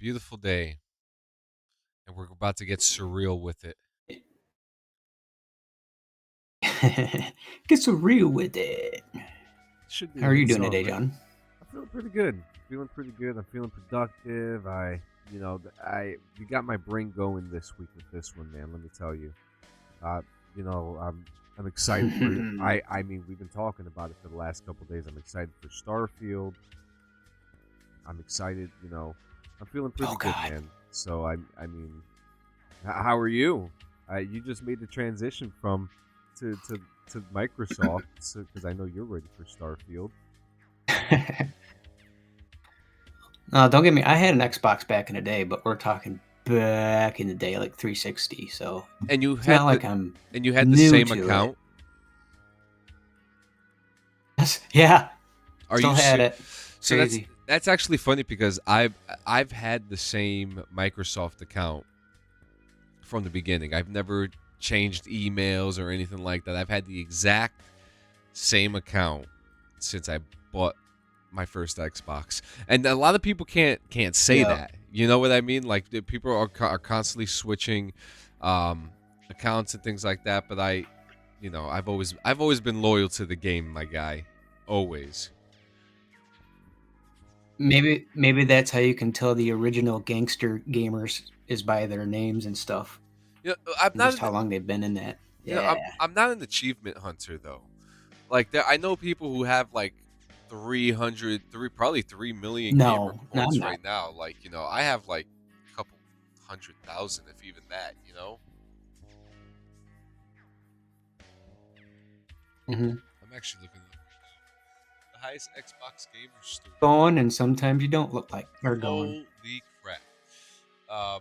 beautiful day, and we're about to get surreal with it. Get so real with it. Should be How a are you hit doing song, today, man. John? I'm feeling pretty good. Feeling pretty good. I'm feeling productive. You got my brain going this week with this one, man. Let me tell you. Uh, I'm excited for. I mean, we've been talking about it for the last couple of days. I'm excited for Starfield. I'm excited. I'm feeling pretty Oh good, God. man. So I mean, how are you? You just made the transition from to Microsoft, because I know you're ready for Starfield. Don't get me. I had an Xbox back in the day, but we're talking back in the day, like 360. So And you it's not had the like I'm and you had the new same to it. account. Yeah, Are still you had ser- it. So that's Crazy. that's actually funny because I've had the same Microsoft account from the beginning. I've never changed emails or anything like that. I've had the exact same account since I bought my first Xbox. And a lot of people can't say Yep. that. You know what I mean? Like the people are constantly switching accounts and things like that. But I've always been loyal to the game, my guy. Always. Maybe that's how you can tell the original gangster gamers is by their names and stuff, I'm and not just an how long they've been in that. you know Yeah. I'm not an achievement hunter though. Like I know people who have like 3 million gamer No, no, I'm points not. right now. Like I have like a couple 100,000, if even that. Hmm. I'm actually looking at the highest Xbox gamer store. Going, and sometimes you don't look like they're going. Holy crap! Um,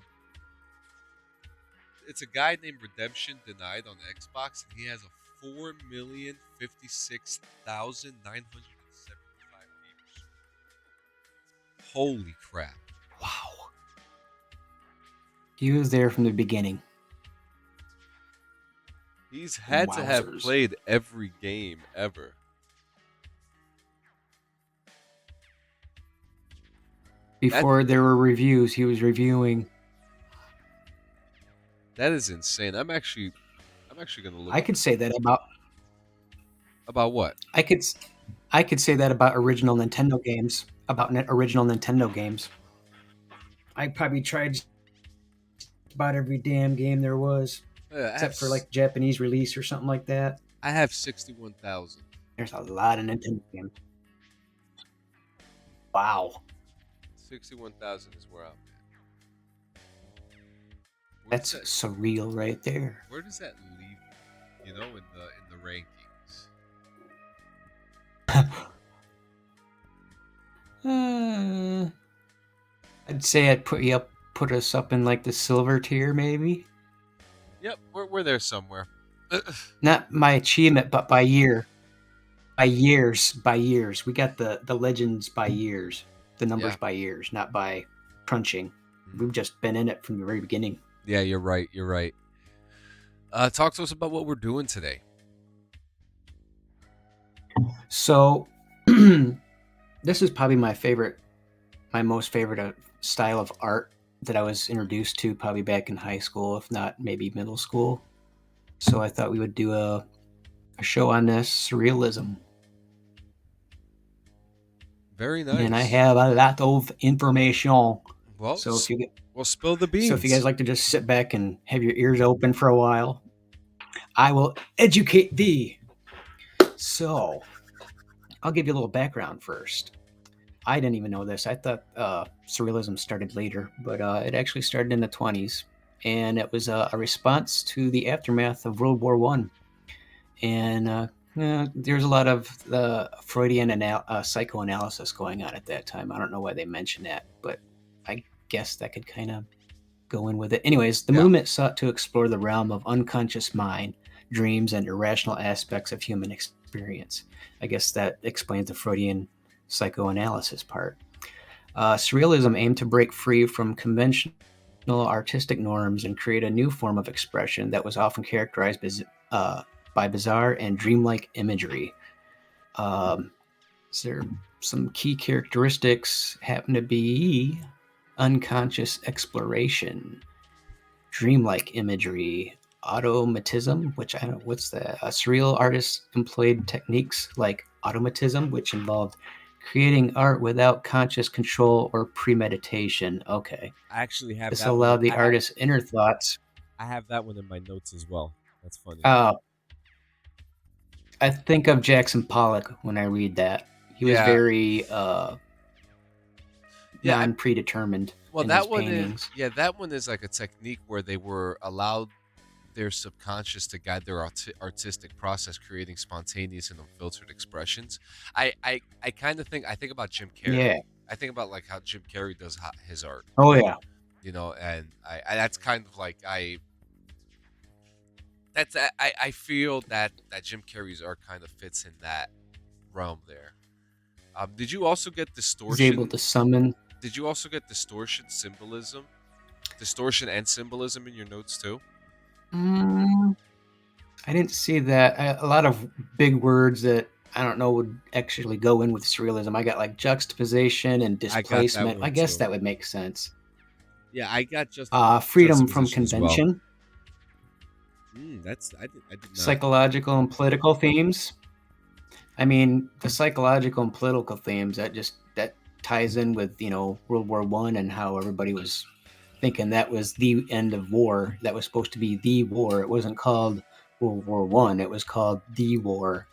it's a guy named Redemption Denied on Xbox, and he has a 4,056,975 gamers. Holy crap! Wow. He was there from the beginning. He's had to have Wowzers. played every game ever. That Before there were reviews, he was reviewing. that is insane. I'm actually gonna look I up could his say that about. about what? I could. I could say that about original Nintendo games. About original Nintendo games. I probably tried about every damn game there was, I have except for like Japanese release or something like that. I have 61,000. There's a lot of Nintendo games. Wow, 61,000 is where I'm at. Where does that's that surreal right there. where does that leave you? In the rankings. uh, I'd say I'd put us up in like the silver tier, maybe. Yep, we're there somewhere. Not my achievement, but by year, by years. We got the legends by years, the numbers Yeah. by years, not by crunching. Mhm. We've just been in it from the very beginning. Yeah, you're right. You're right. Talk to us about what we're doing today. So, this is probably my most favorite style of art that I was introduced to probably back in high school, if not maybe middle school. So I thought we would do a show on this surrealism. Very And I nice. have a lot of information. Well, So if you well, spill the so if you guys beans. like to just sit back and have your ears open for a while, I will educate thee. So I'll give you a little background first. I didn't even know this. I thought surrealism started later, but it actually started in the 20s, and it was a response to the aftermath of World War One. And there's a lot of the Freudian psychoanalysis going on at that time. I don't know why they mentioned that, but I guess that could kind of go in with it. Anyways, the Yeah. movement sought to explore the realm of unconscious mind, dreams, and irrational aspects of human experience. I guess that explains the Freudian psychoanalysis part. Surrealism aimed to break free from conventional artistic norms and create a new form of expression that was often characterized by bizarre and dreamlike imagery. Um, so there some key characteristics happen to be unconscious exploration, dreamlike imagery, automatism, which I don't know, what's that? Surreal artists employed techniques like automatism, which involved creating art without conscious control or premeditation. Okay. I actually have This that one. allowed the artist's inner thoughts. I have that one in my notes as well. That's funny. Uh, I think of Jackson Pollock when I read that. He was Yeah, very yeah. non predetermined Well, in his that one is paintings. yeah, that one is like a technique where they were allowed their subconscious to guide their artistic process, creating spontaneous and unfiltered expressions. I kind of think I think about Jim Yeah. Carrey. I think about like how Jim Carrey does his art, Oh, yeah. and I that's kind of like I feel that Jim Carrey's art kind of fits in that realm there. Did you also get He's able distortion? to summon. Did you also get distortion and symbolism in your notes too? Mm, I didn't see that. A lot of big words that I don't know would actually go in with surrealism. I got like juxtaposition and I got that displacement. I one guess too. that would make sense. Yeah, I got Freedom from juxtaposition as well. convention, That's I did not. psychological and political themes. I mean, the psychological and political themes that ties in with World War One and how everybody was thinking that was the end of war. That was supposed to be the war. It wasn't called World War One. It was called the war,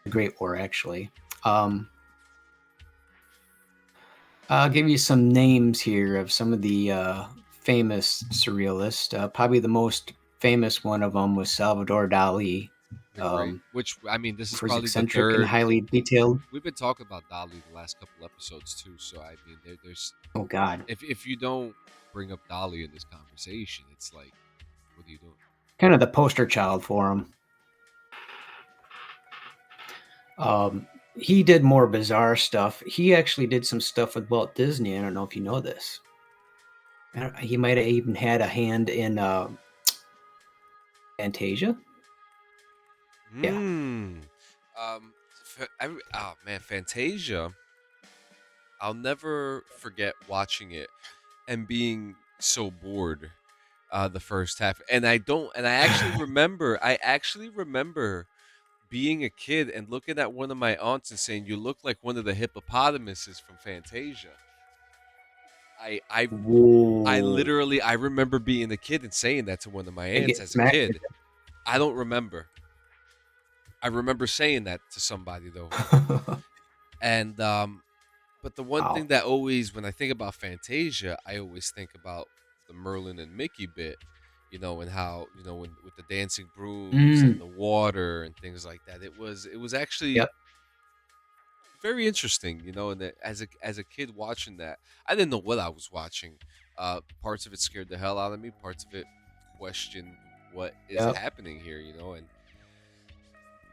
the Great War, actually. Um, I'll give you some names here of some of the famous surrealists. Probably the most famous one of them was Salvador Dali, The great, um, which I mean, this is for his probably the eccentric and third. highly detailed. We've been talking about Dali the last couple episodes too. So I mean, there's Oh God, if you don't bring up Dali in this conversation, it's like, what are you doing? kind of the poster child for him. Um, he did more bizarre stuff. He actually did some stuff with Walt Disney. I don't know if you know this. He might have even had a hand in Fantasia. Yeah. Hmm. Oh man, Fantasia. I'll never forget watching it and being so bored the first half. And I actually remember being a kid and looking at one of my aunts and saying, "You look like one of the hippopotamuses from Fantasia." I I I Whoa. literally I remember being a kid and saying that to one of my I aunts get as a smacked. kid. I don't remember. I remember saying that to somebody though. And but the one Wow. thing that always when I think about Fantasia, I always think about the Merlin and Mickey bit, and how, when with the dancing brooms and Mm, the water and things like that. It was actually yep. very interesting, and that as a kid watching that, I didn't know what I was watching. Parts of it scared the hell out of me. Parts of it questioned what is Yep. happening here, and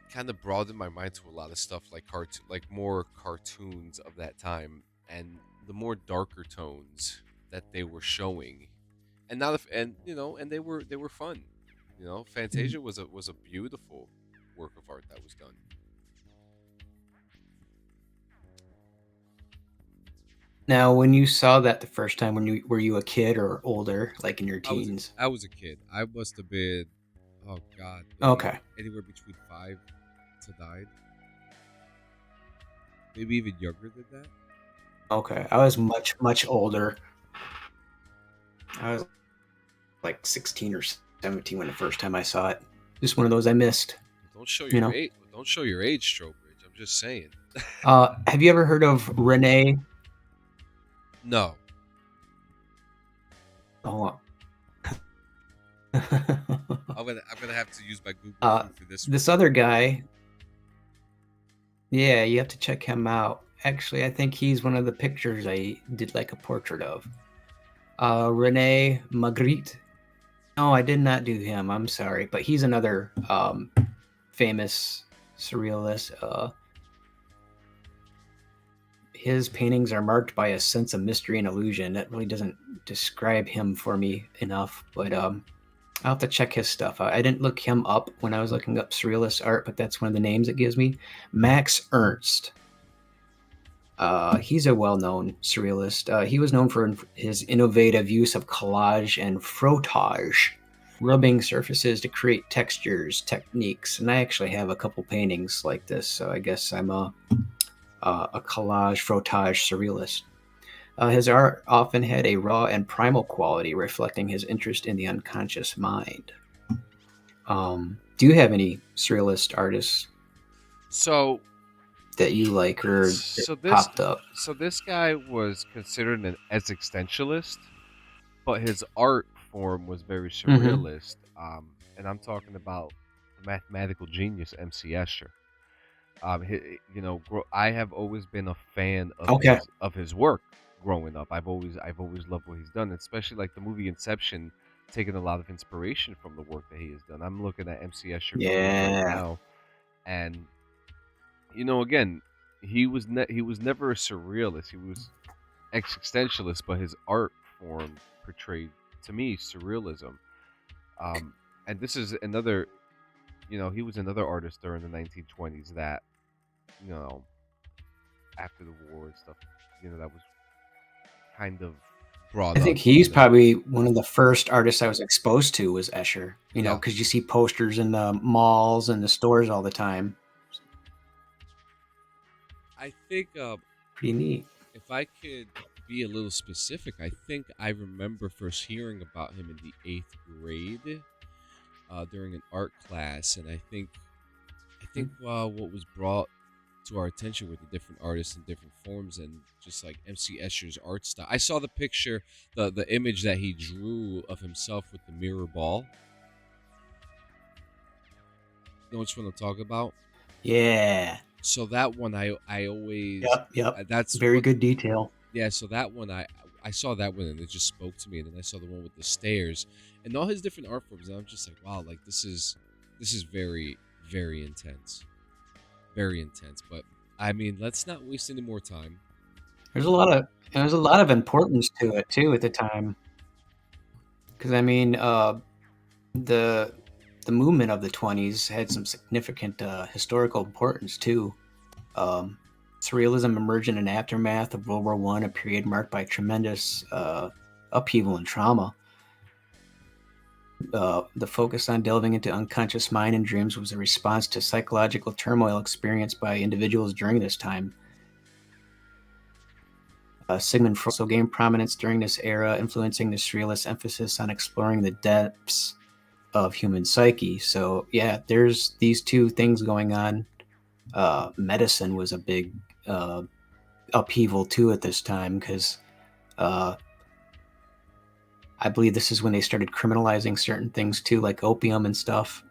kind of broadened my mind to a lot of stuff like like more cartoons of that time and the more darker tones that they were showing, and not if and they were fun. Mm. Fantasia was a beautiful work of art that was done. Now, when you saw that the first time, were you a kid or older, like in your I was a teens? I was a kid. I must have been, oh god, maybe Okay. anywhere between 5 to 9, maybe even younger than that. Okay. I was much older. I was like 16 or 17 when the first time I saw it. Just one of those I missed. Don't show You your know. age. Don't show your age, Strobridge. I'm just saying. Have you ever heard of Renee? No. Oh, I'm gonna have to use my Google uh, for this one. this other guy. Yeah, you have to check him out. Actually, I think he's one of the pictures I did like a portrait of. Rene Magritte. No, I did not do him. I'm sorry, but he's another famous surrealist. His paintings are marked by a sense of mystery and illusion. That really doesn't describe him for me enough, but I'll have to check his stuff out. I didn't look him up when I was looking up surrealist art, but that's one of the names it gives me. Max Ernst. He's a well-known surrealist. He was known for his innovative use of collage and frottage, rubbing surfaces to create textures, techniques. And I actually have a couple paintings like this, so I guess I'm a collage frottage surrealist. His art often had a raw and primal quality, reflecting his interest in the unconscious mind. Do you have any surrealist artists So that you like or that so this popped up? so this guy was considered an existentialist, but his art form was very Mm-hmm. surrealist. And I'm talking about the mathematical genius MC Escher. I have always been a fan Okay. of his work growing up. I've always loved what he's done, especially like the movie Inception, taking a lot of inspiration from the work that he has done. I'm looking at MC Escher movies right Yeah. now, and again, he was never a surrealist. He was existentialist, but his art form portrayed to me surrealism. Um, and this is another, he was another artist during the 1920s that, you know, after the war and stuff, that was kind of brought I up. think he's probably one of the first artists I was exposed to was Escher, Yeah, because you see posters in the malls and the stores all the time. I think Pretty neat. if I could be a little specific, I think I remember first hearing about him in the eighth grade during an art class, and I think what was brought to our attention were the different artists in different forms and just like MC Escher's art style. I saw the picture, the image that he drew of himself with the mirror ball. You know which one I'm talking about? Yeah. So that one I always Yep. Yep. that's Very what good detail. yeah, so that one I saw that one and it just spoke to me, and then I saw the one with the stairs and all his different art forms, and I'm just like, wow, like this is very very intense, very intense. But I mean, let's not waste any more time. There's a lot of importance to it too at the time, because I mean, the the movement of the 20s had some significant historical importance too. Um, Surrealism emerged in an aftermath of World War One, a period marked by tremendous upheaval and trauma. The focus on delving into unconscious mind and dreams was a response to psychological turmoil experienced by individuals during this time. Sigmund Freud also gained prominence during this era, influencing the Surrealist emphasis on exploring the depths of human psyche. So, yeah, there's these two things going on. Medicine was a big uh, upheaval too at this time because uh, I believe this is when they started criminalizing certain things too, like opium and stuff.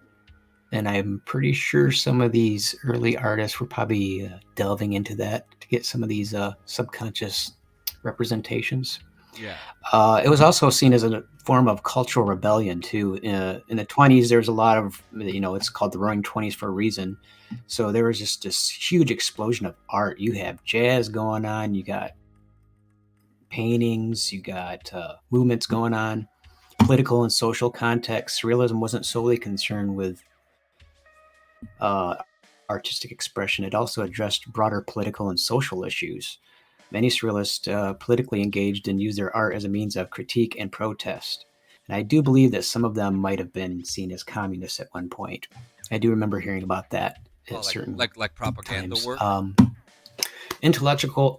And I'm pretty sure some of these early artists were probably delving into that to get some of these subconscious representations. Yeah. It was also seen as a form of cultural rebellion too. In the 20s, there was a lot of, it's called the Roaring Twenties for a reason. So there was just this huge explosion of art. You have jazz going on, you got paintings, you got movements going on, political and social context. Surrealism wasn't solely concerned with uh, artistic expression; it also addressed broader political and social issues. Many surrealists politically engaged and used their art as a means of critique and protest. And I do believe that some of them might have been seen as communists at one point. I do remember hearing about that Oh, at like certain like propaganda times. work. Intellectual,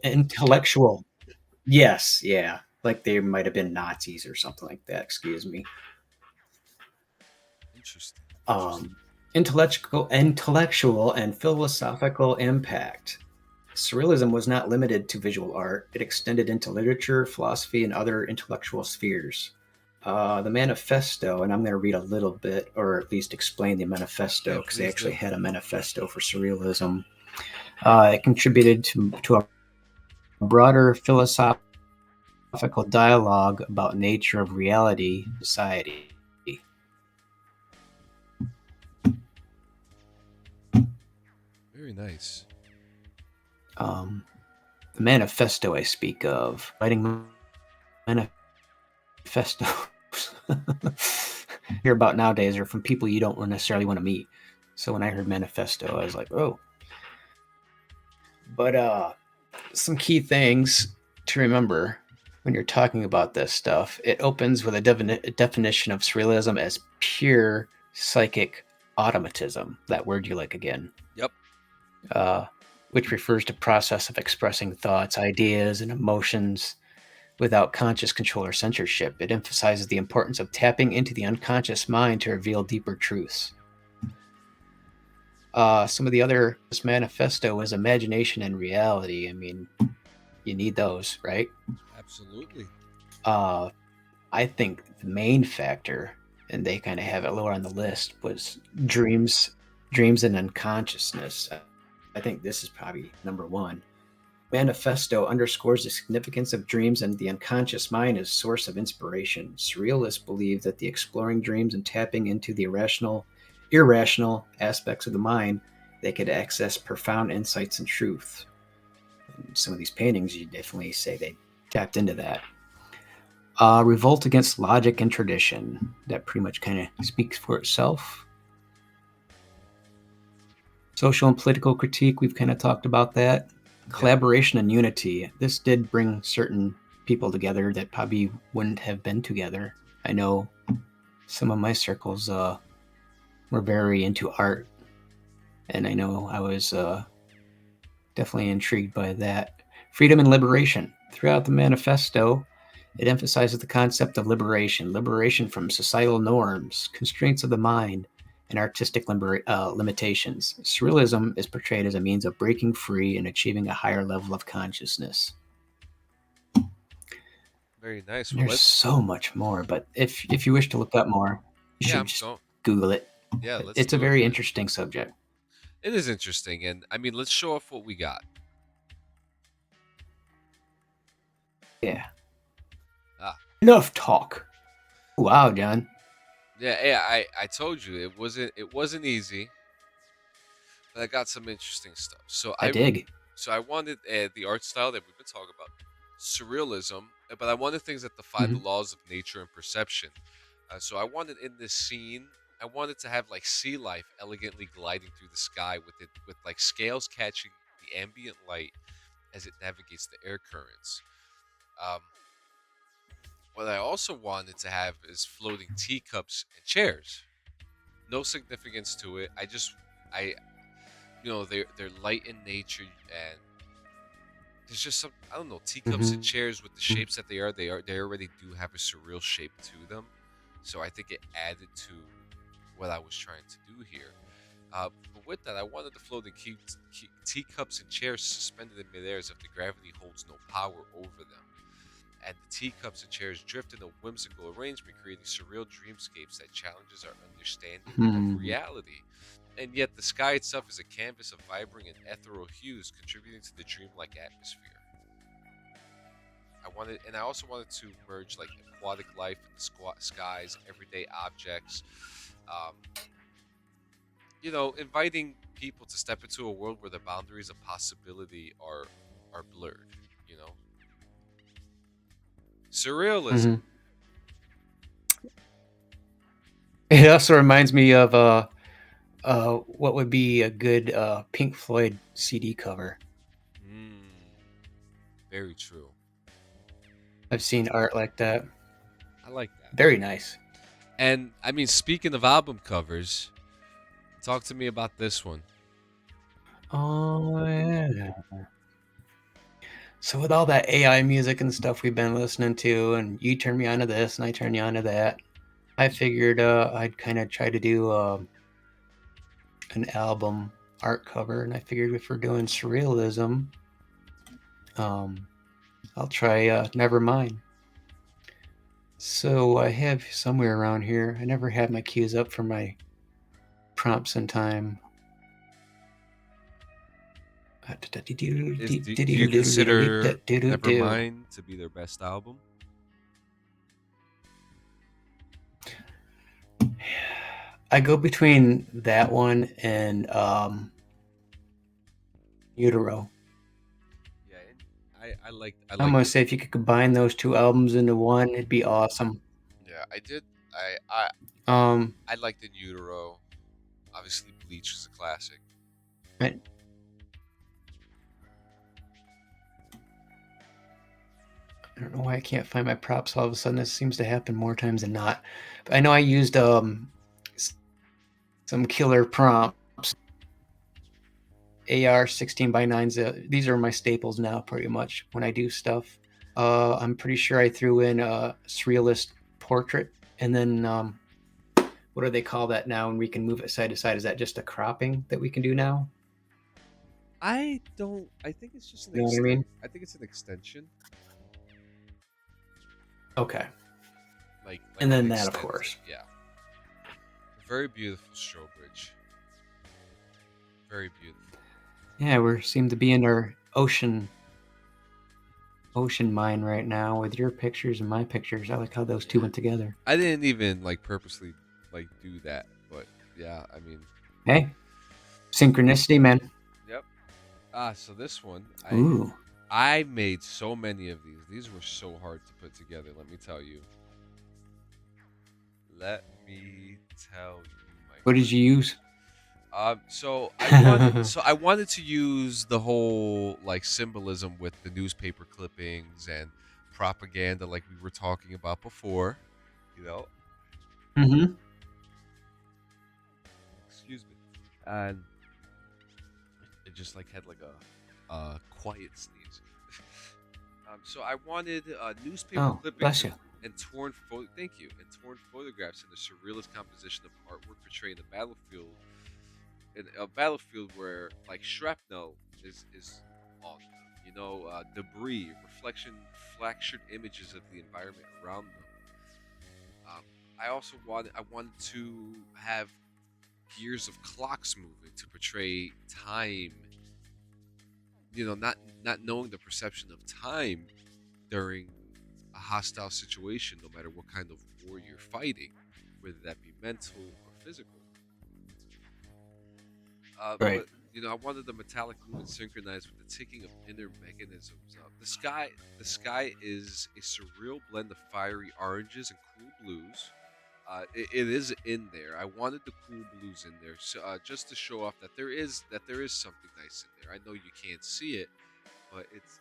yes, yeah, like they might have been Nazis or something like that. Excuse me. Interesting. Interesting. Um, intellectual and philosophical impact. Surrealism was not limited to visual art, it extended into literature, philosophy, and other intellectual spheres. The manifesto, and I'm going to read a little bit, or at least explain the Yeah, manifesto, because they please actually do. had a manifesto for surrealism. It contributed to a broader philosophical dialogue about nature of reality, society. Very nice. Um, the manifesto I speak of, writing manifestos hear about nowadays are from people you don't necessarily want to meet. So when I heard manifesto, I was like, oh. But some key things to remember when you're talking about this stuff. It opens with a definition of surrealism as pure psychic automatism. That word you like again. Yep. Uh, which refers to process of expressing thoughts, ideas, and emotions without conscious control or censorship. It emphasizes the importance of tapping into the unconscious mind to reveal deeper truths. Some of the other this manifesto is imagination and reality. I mean, you need those, right? Absolutely. Uh, I think the main factor, and they kind of have it lower on the list, was dreams and unconsciousness. I think this is probably number one. Manifesto underscores the significance of dreams and the unconscious mind as source of inspiration. Surrealists believe that the exploring dreams and tapping into the irrational aspects of the mind, they could access profound insights and truth. And some of these paintings, you definitely say they tapped into that. Revolt against logic and tradition. That pretty much kind of speaks for itself. Social and political critique, we've kind of talked about that. Collaboration and unity. This did bring certain people together that probably wouldn't have been together. I know some of my circles were very into art, and I know I was definitely intrigued by that. Freedom and liberation. Throughout the manifesto, it emphasizes the concept of liberation from societal norms, constraints of the mind, and artistic limitations. Surrealism is portrayed as a means of breaking free and achieving a higher level of consciousness. Very nice. Well, There's so much more, but if you wish to look up more, you yeah, should I'm just going. Google it. Yeah, let's It's a do it, very man. interesting subject. It is interesting, and I mean, let's show off what we got. Yeah. Ah, Enough talk. Wow, John. yeah. I told you it wasn't easy, but I got some interesting stuff. I dig. So I wanted the art style that we've been talking about, surrealism, but I wanted things that defy the Mhm. laws of nature and perception. So I wanted in this scene, I wanted to have like sea life elegantly gliding through the sky with like scales catching the ambient light as it navigates the air currents. Um, what I also wanted to have is floating teacups and chairs. No significance to it. I they're light in nature, and there's just some, I don't know, teacups and Mhm. chairs with the shapes that they already do have a surreal shape to them. So I think it added to what I was trying to do here. But with that, I wanted to float the teacups and chairs suspended in midair as if the gravity holds no power over them. And the teacups and chairs drift in a whimsical arrangement, creating surreal dreamscapes that challenges our understanding of Hmm. reality. And yet, the sky itself is a canvas of vibrant and ethereal hues, contributing to the dreamlike atmosphere. I also wanted to merge like aquatic life in the skies, everyday objects. Um, inviting people to step into a world where the boundaries of possibility are blurred. You know, surrealism. Mhm. It also reminds me of what would be a good Pink Floyd CD cover. Mm, very true. I've seen art like that. I like that. Very nice. And I mean, speaking of album covers, talk to me about this one. Oh yeah. So with all that AI music and stuff we've been listening to, and you turn me on to this, and I turn you on to that, I figured I'd kind of try to do an album art cover, and I figured if we're doing surrealism, um, I'll try Nevermind. So I have somewhere around here. I never had my cues up for my prompts in time. Do you consider Nevermind to be their best album? I go between that one and Utero. Yeah, I I'm like gonna the say if you could combine those two albums into one, it'd be awesome. yeah I did Um, I liked In Utero. Obviously, Bleach is a classic. I, don't know why I can't find my props all of a sudden. This seems to happen more times than not. But I know I used some killer prompts. AR 16 by 9s. These are my staples now, pretty much, when I do stuff. I'm pretty sure I threw in a Surrealist portrait. And then, what do they call that now? And we can move it side to side. Is that just a cropping that we can do now? I don't. I think it's just an You know what I mean? I think it's an extension, Okay. like And an then that, of extent. course. Yeah, very beautiful strobridge. Very beautiful. Yeah, we seem to be in our ocean mine right now with your pictures and my pictures. I like how those two went together. I didn't even like purposely like do that, but yeah, I mean, Hey, synchronicity, man. yep. So this one, Ooh. I made so many of these. These were so hard to put together. Let me tell you. Let me tell you, my What did friend. you use? I wanted to use the whole like symbolism with the newspaper clippings and propaganda, like we were talking about before. You know, Mm-hmm. excuse me, and it just like had like a quiet sneeze. So I wanted newspaper Oh, clippings bless you. and torn thank you, and torn photographs in the surrealist composition of artwork portraying the battlefield, in a battlefield where like shrapnel is on them, debris, reflection, fractured images of the environment around them. Um, I wanted to have gears of clocks moving to portray time. Not knowing the perception of time during a hostile situation, no matter what kind of war you're fighting, whether that be mental or physical. Right. But I wanted the metallic movement synchronized with the ticking of inner mechanisms. The sky is a surreal blend of fiery oranges and cool blues. It is in there. I wanted the cool blues in there, so, just to show off that there is something nice in there. I know you can't see it, but it's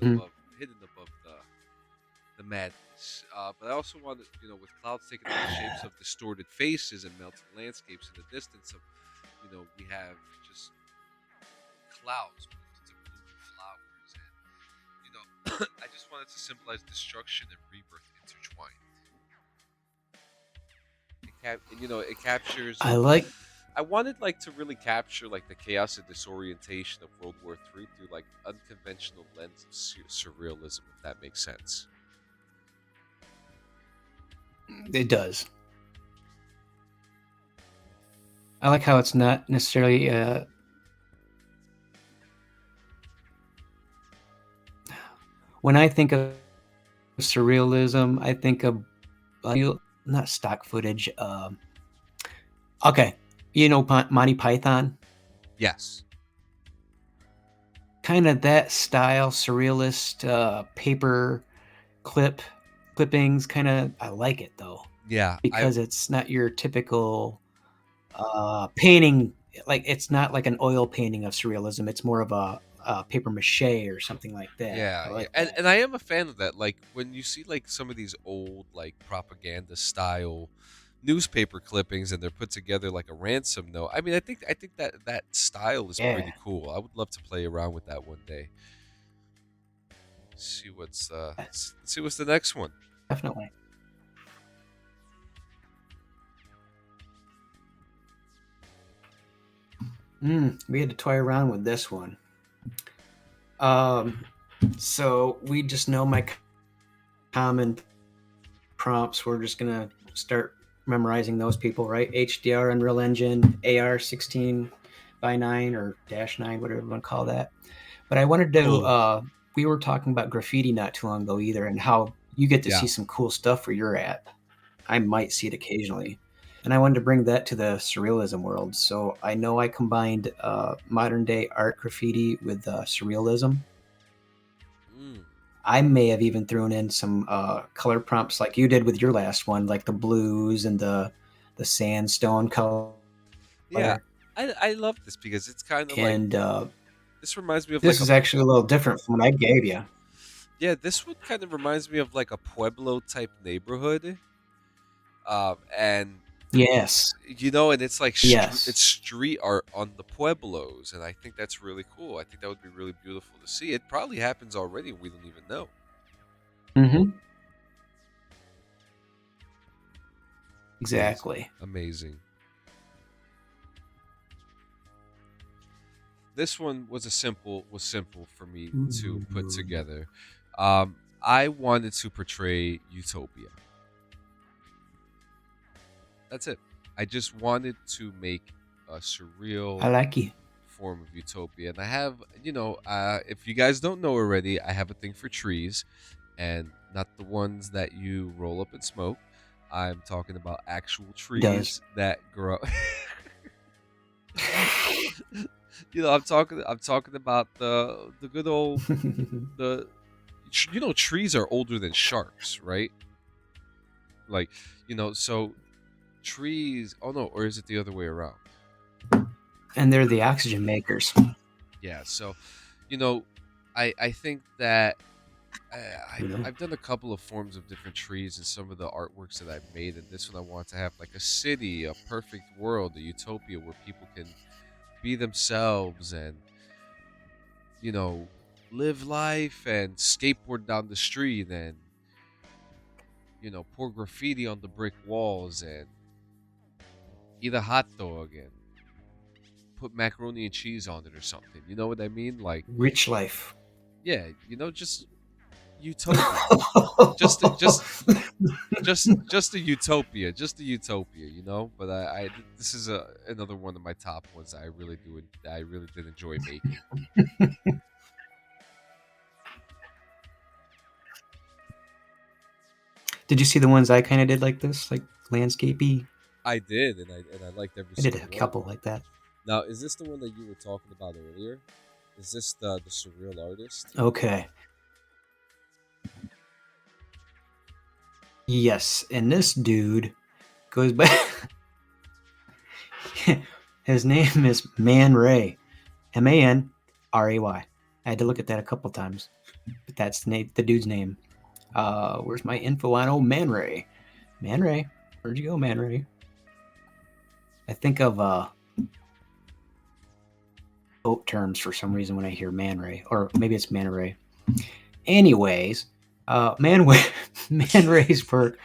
Mm. hidden above the madness. But I also wanted, with clouds taking on the shapes of distorted faces and melting landscapes in the distance of, we have just clouds moved into blooming flowers, and I just wanted to symbolize destruction and rebirth intertwined. It captures. I like. I wanted like to really capture like the chaos and disorientation of World War III through like unconventional lens of surrealism, if that makes sense. It does. I like how it's not necessarily. When I think of surrealism, I think of not stock footage. Okay, Monty Python, Yes. kind of that style, surrealist paper clippings. Kind of, I like it though Yeah. I because it's not your typical painting. Like it's not like an oil painting of surrealism. It's more of a paper mache or something like that. Yeah, I yeah, like and that. and I am a fan of that. Like when you see like some of these old like propaganda style newspaper clippings and they're put together like a ransom note. I mean, I think that style is Yeah, pretty cool. I would love to play around with that one day. Let's see what's the next one. definitely. We had to toy around with this one. Um, so we just know my common prompts. We're just gonna start memorizing those people, right? HDR, Unreal Engine, AR 16 by 9 or dash 9, whatever you want to call that. But I wanted to. Oh, We were talking about graffiti not too long ago either, and how you get to yeah. see some cool stuff where you're at. I might see it occasionally. And I wanted to bring that to the surrealism world. So I know I combined modern day art graffiti with surrealism. Mm. I may have even thrown in some color prompts like you did with your last one, like the blues and the sandstone color. Yeah, I love this because it's kind of like And this reminds me of like this a is actually a little different from what I gave you. Yeah, this one kind of reminds me of like a Pueblo type neighborhood. And Yes. and it's like it's Yes. street art on the Pueblos, and I think that's really cool. I think that would be really beautiful to see. It probably happens already, and we don't even know. Mm-hmm. Amazing, Exactly. amazing. This one was simple for me to put Ooh. together. I wanted to portray utopia. That's it. I just wanted to make a surreal I like you. form of utopia. And I have, if you guys don't know already, I have a thing for trees, and not the ones that you roll up and smoke. I'm talking about actual It does. trees that grow. I'm talking about the good old the trees are older than sharks, right? Like, so trees. Oh no, or is it the other way around? And they're the oxygen makers. Yeah. So, you know, I think that You know. I've done a couple of forms of different trees in some of the artworks that I've made, and this one I want to have like a city, a perfect world, a utopia where people can be themselves and you know live life and skateboard down the street and pour graffiti on the brick walls and eat a hot dog and put macaroni and cheese on it or something. You know what I mean? Like, Rich life. yeah, just utopia. Just just a utopia, But this is another one of my top ones that I really did enjoy making. Did you see the ones I kind of did like this, like landscapey? I did, and I liked every I did single a one of couple them. like that. Now, is this the one that you were talking about earlier? Is this the surreal artist? Okay. Yes, and this dude goes by. His name is Man Ray, Manray. I had to look at that a couple times, but that's the dude's name. Where's my info on old Man Ray? Man Ray, where'd you go, Man Ray? I think of boat terms for some reason when I hear Man Ray, or maybe it's Man Ray. Anyways, Man Ray's work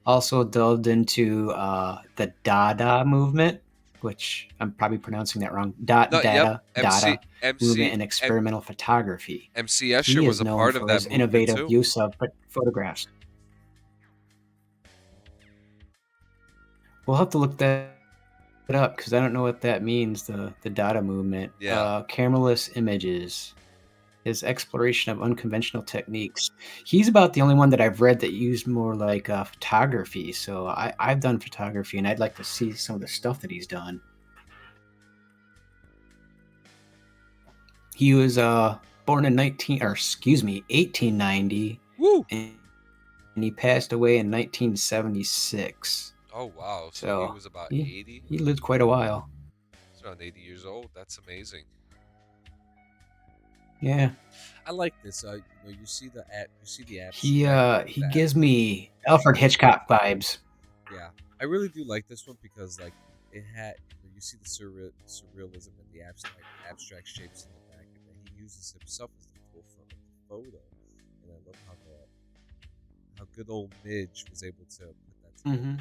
also delved into the Dada movement, which I'm probably pronouncing that wrong. No, yep. Dada MC movement MC in M, experimental photography. MC Escher He was is a known part of for that his movement innovative too. use of photographs. We'll have to look that up because I don't know what that means. The Dada movement, Yeah. cameraless images, his exploration of unconventional techniques. He's about the only one that I've read that used more like photography. So I've done photography, and I'd like to see some of the stuff that he's done. He was born in 1890, Woo! and he passed away in 1976. Oh wow! So he So was about he 80. he lived quite a while. He's around 80 years old. That's amazing. Yeah, I like this. You see the he abstract uh of he that. gives me Alfred Hitchcock vibes. Yeah, I really do like this one because like it had you see the surrealism and the abstract shapes in the back, and then he uses himself as the forefront of the photo. And I love how good old Midge was able to put that together. Mm-hmm.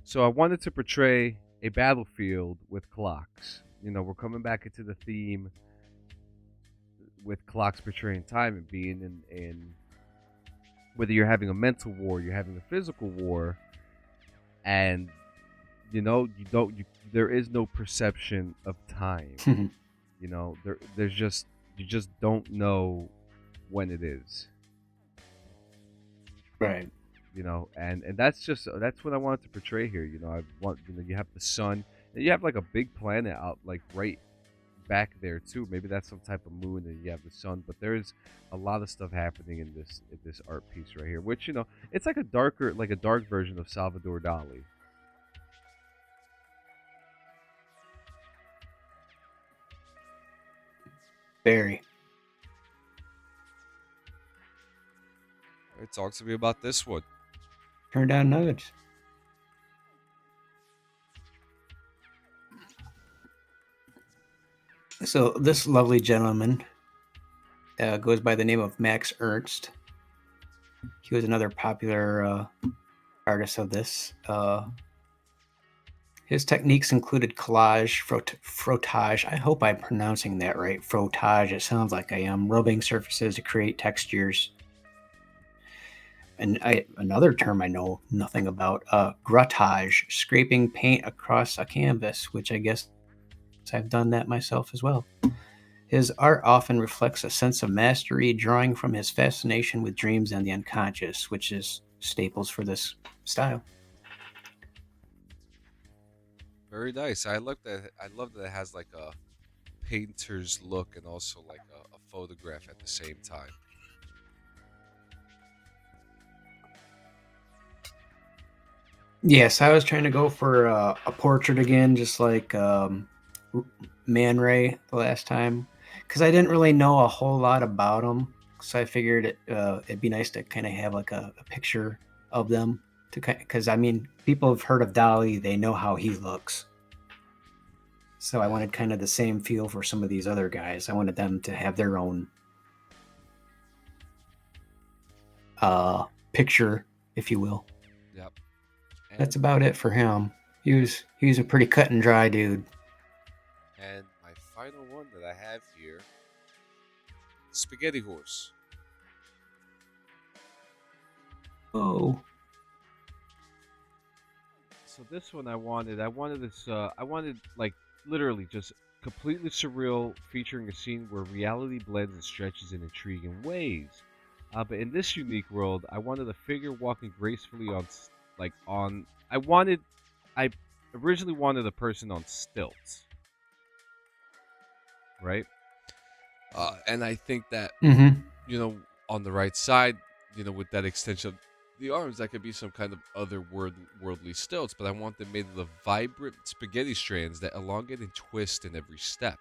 So I wanted to portray a battlefield with clocks. We're coming back into the theme with clocks portraying time and being in whether you're having a mental war, you're having a physical war, and there is no perception of time. There's just you just don't know when it is. Right. And that's what I wanted to portray here. I want you have the sun, and you have like a big planet out like right back there too. Maybe that's some type of moon, and you have the sun. But there's a lot of stuff happening in this art piece right here, which it's like a dark version of Salvador Dali. Very. Talk to me about this one. Turn down nuggets. So this lovely gentleman goes by the name of Max Ernst. He was another popular artist of this. His techniques included collage, frottage. I hope I'm pronouncing that right. Frottage. It sounds like I am. Rubbing surfaces to create textures. And another term I know nothing about. Grattage. Scraping paint across a canvas, which I guess I've done that myself as well. His art often reflects a sense of mastery, drawing from his fascination with dreams and the unconscious, which is staples for this style. Very nice. I look that. I love that it has like a painter's look and also like a photograph at the same time. Yes, I was trying to go for a portrait again, just like Man Ray the last time, because I didn't really know a whole lot about them. So I figured it'd be nice to kind of have like a picture of them to because I mean people have heard of Dali, they know how he looks. So I Yeah. wanted kind of the same feel for some of these other guys. I wanted them to have their own picture, if you will. Yep. That's And about it for him. He was a pretty cut and dry dude. my final one that I have here, spaghetti horse. Oh, So this one I wanted this I wanted like literally just completely surreal, featuring a scene where reality blends and stretches in intriguing ways. But in this unique world, I wanted a figure walking gracefully on. I originally wanted a person on stilts, right? And I think that mm-hmm. you know on the right side, with that extension of the arms, that could be some kind of worldly stilts. But I want them made of the vibrant spaghetti strands that elongate and twist in every step,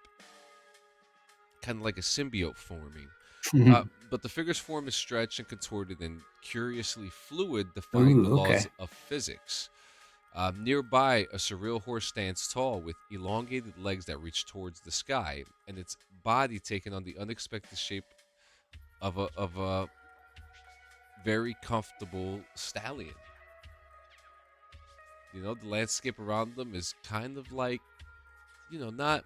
kind of like a symbiote forming. Uh, Mm-hmm. but the figure's form is stretched and contorted and curiously fluid, defying the Ooh, laws okay. of physics. Nearby, a surreal horse stands tall with elongated legs that reach towards the sky, and its body taking on the unexpected shape of a very comfortable stallion. The landscape around them is kind of like, not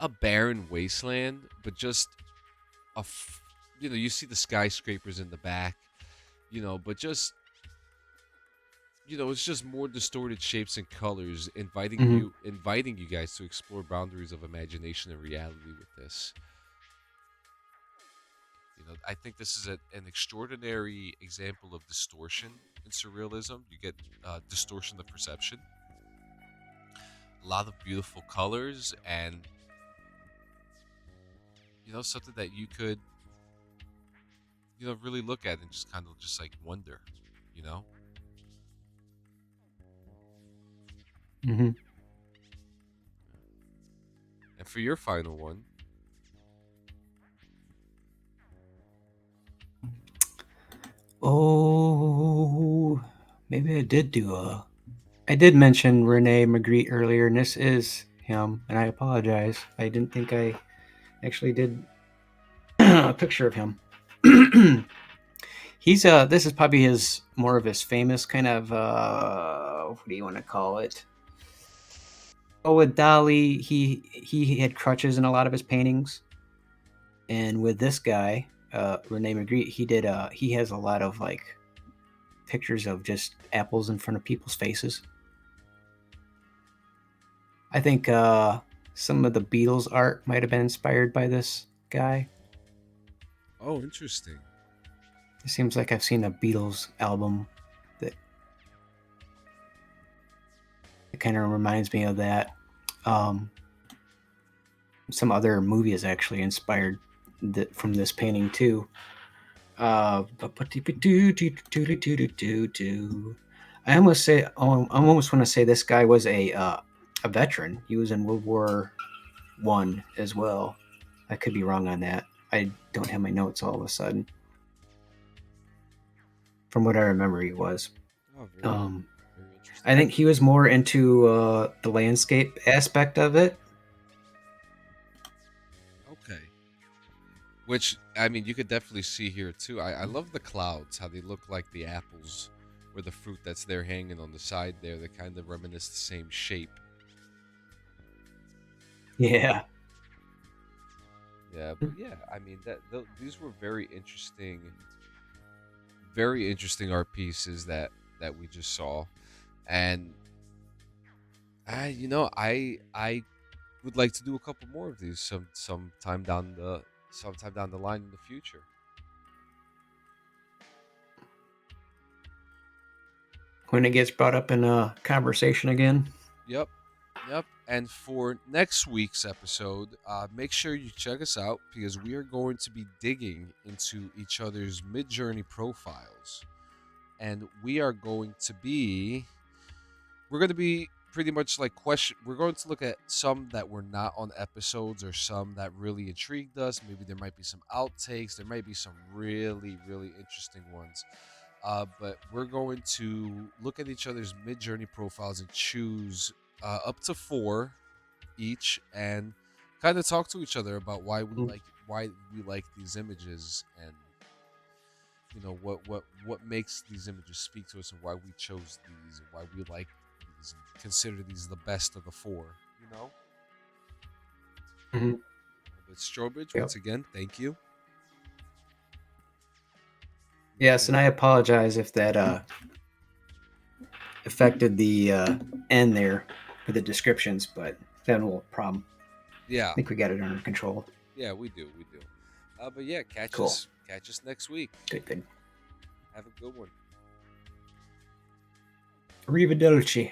a barren wasteland, but just a, you see the skyscrapers in the back, but just it's just more distorted shapes and colors, inviting Mm-hmm. you guys to explore boundaries of imagination and reality with this. I think this is an extraordinary example of distortion in surrealism. You get distortion of perception, a lot of beautiful colors, and something that you could really look at and just kind of just like wonder, you know. Mm-hmm. And for your final one, Oh, maybe I did do a. I did mention Rene Magritte earlier, and this is him, and I apologize. I didn't think I actually did a picture of him. He's this is probably his more of his famous kind of what do you want to call it? Oh, with Dali, he had crutches in a lot of his paintings, and with this guy, Rene Magritte, he has a lot of like pictures of just apples in front of people's faces. I think some of the Beatles art might have been inspired by this guy. oh, interesting. It seems like I've seen a Beatles album that it kind of reminds me of that. Um, some other movie is actually inspired from this painting too. I almost say, I almost want to say this guy was a veteran. He was in World War I as well. I could be wrong on that. I don't have my notes all of a sudden. from what I remember he was. Oh, Um, very interesting. I think he was more into the landscape aspect of it. Okay. Which I mean, you could definitely see here too. I love the clouds, how they look like the apples, or the fruit that's there hanging on the side there. They kind of reminisce the same shape. Yeah. Yeah, but yeah, I mean these were very interesting art pieces that we just saw, and I would like to do a couple more of these sometime down the line in the future. When it gets brought up in a conversation again. Yep. Yep. And for next week's episode, make sure you check us out because we are going to be digging into each other's mid journey profiles. And we're going to be pretty much like we're going to look at some that were not on episodes or some that really intrigued us. Maybe there might be some outtakes, there might be some really, really interesting ones. But we're going to look at each other's mid journey profiles and choose up to four each, and kind of talk to each other about why we like these images, and what makes these images speak to us, and why we chose these, and why we like these, and consider these the best of the four. You know. Mhm. But Strobridge, Yep. once again, thank you. Yes, and I apologize if that affected the end there with the descriptions, but that little problem. Yeah, I think we got it under control. yeah, we do. But yeah, Cool. catch us next week. Good thing. Have a good one. Arrivederci.